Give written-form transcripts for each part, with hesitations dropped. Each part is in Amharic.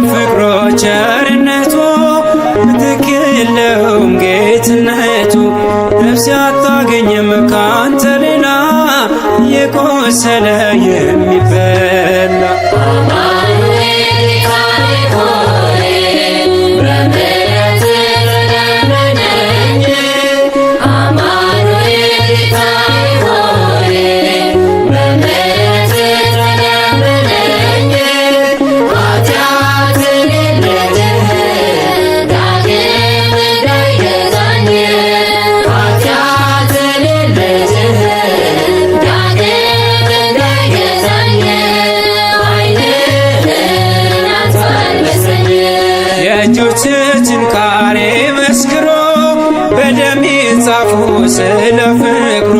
ፍቅሮ ቸርነቱ ምትክ የለውም ጌትነቱ። ነፍስ አታገኝም ካንተ ሌላ የቆሰለ የሚበላ ችንካሬ መስክሮ በደም ጻፉ ስለ ፍቅሮ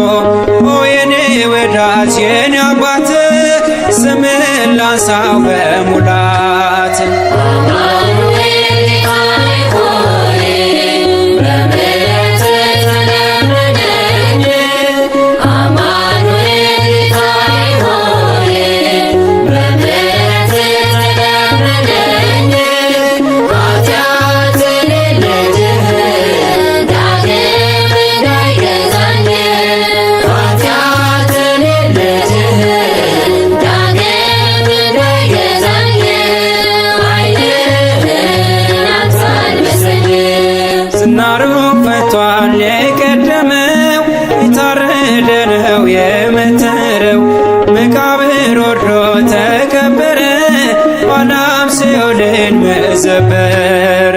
ኦ የኔ ወዳጅ የኔ አባት ስምን ላንሳው በሙላት ዝናሩ ፈቷል የቀደመው የታረደ ነው የመተረው መቃብር ወርዶ ተቀበረ ኋላም ሲኦልን መዘበረ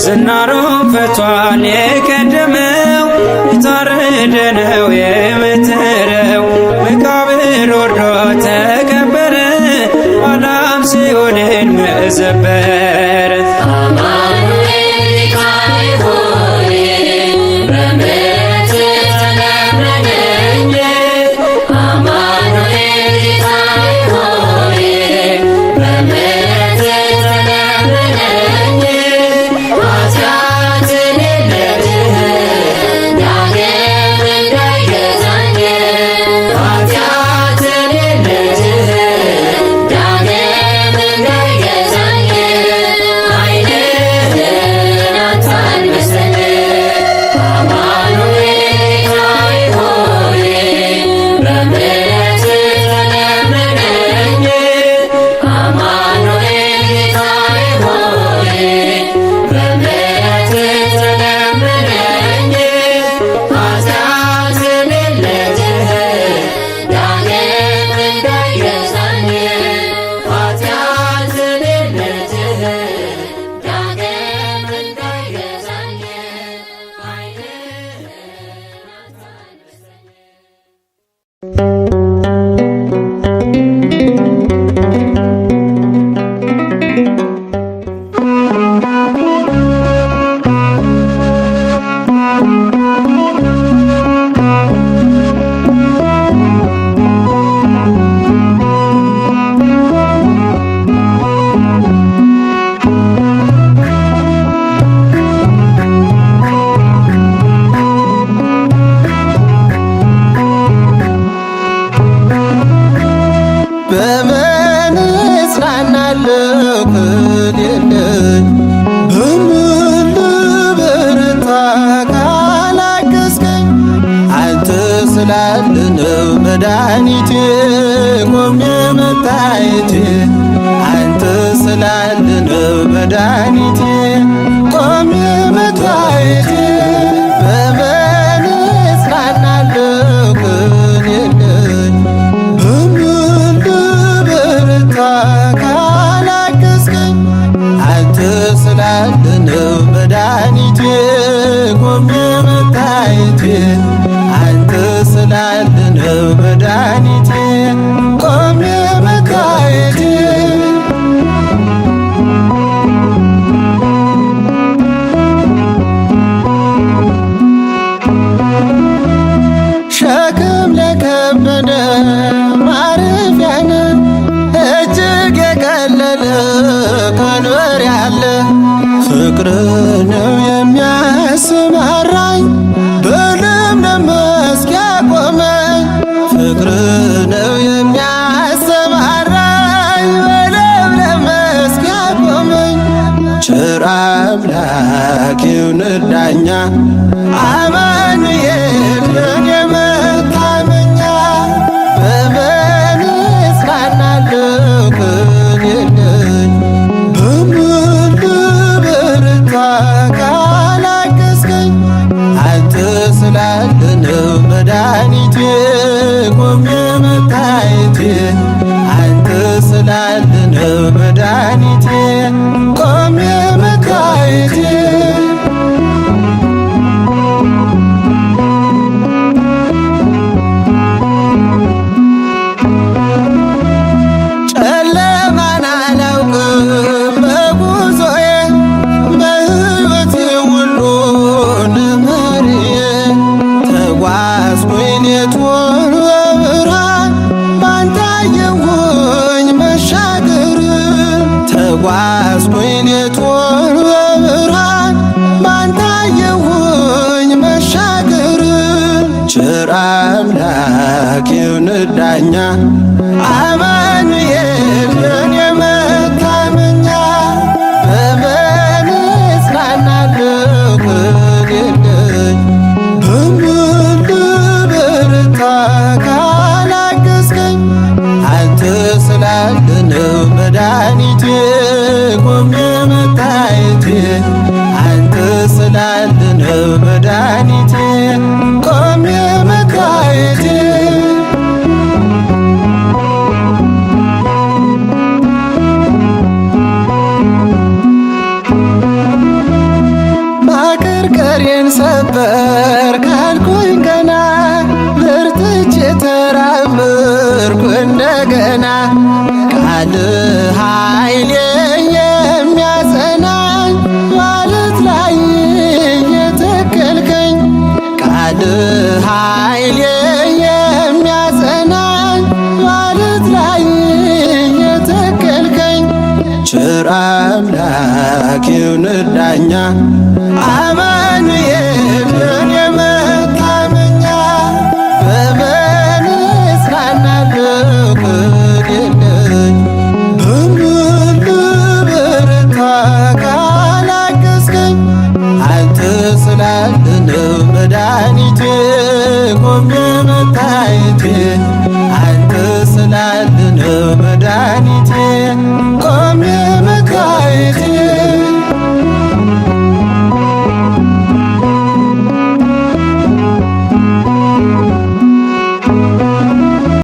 ዝናሩ ፈቷል የቀደመው የታረደ ነው የመተረው መቃብር ወርዶ ተቀበረ ኋላም ሲኦልን መዘበረ ስላለነው መድኃኒቴ ቆሜ መታየቴ አንተ ስላለነው መድኃኒቴ ቆሜ መታየቴ በምን እጽናናለሁ ግን የለኝ በምን ልበረታ ካላገዝከኝ አንተ ስላለነው መድኃኒቴ ቆሜ መታየቴ አንተ ስላለነው መድኃኒቴ ቆሜ ዳኛ አማኑኤል የኔ መታመኛ በምን እጽናናለሁ ከሌለኝ በምን ልበረታ ካላገዝከኝ አንተ ስላለ ነው መድኃኒቴ ቆሜ መታየቴ አንተ ስላለ ነው መድኃኒቴ ቆሜ መታየቴ ጨለማን አላውቅም በጉዞዬ በሕይወቴ ሁሉ ንመሪዬ ተጓዝኩኝ ሌቱን በብርሃን ባንተ አየሁኝ መሻገር ተጓዝኩኝ ሌቱን በብርሃን ባንተ አየሁኝ መሻገር ቸር አምላክ ይሁን ዳኛ አማኑኤል የኔ መታመኛ በምን እጽናናለሁ ከሌለኝ በምን ልበረታ ካላገዝከኝ አንተ ስላለ ነው መድኃኒቴ ቆሜ መታየቴ አንተ ስላለ ነው መድኃኒቴ ቆሜ መታየቴ ማቀርቀሬን ሰበር ካልኩኝ ገና በርትቼ ተራመድኩ እንደገና ቃል ኃይሌ የሚያጸናኝ ማለት ላይ የተከልከኝ ቃል ኃይሌ የሚያጸናኝ ማለት ላይ የተከልከኝ ቸር አምላክ ይሁን ዳኛ አማኑኤል የኔ መታመኛ በምን እጽናናለሁ ከሌለኝ በምን ልበረታ ካላገዝከኝ አንተ ስላለ ነው መድኃኒቴ ቆሜ መታየቴ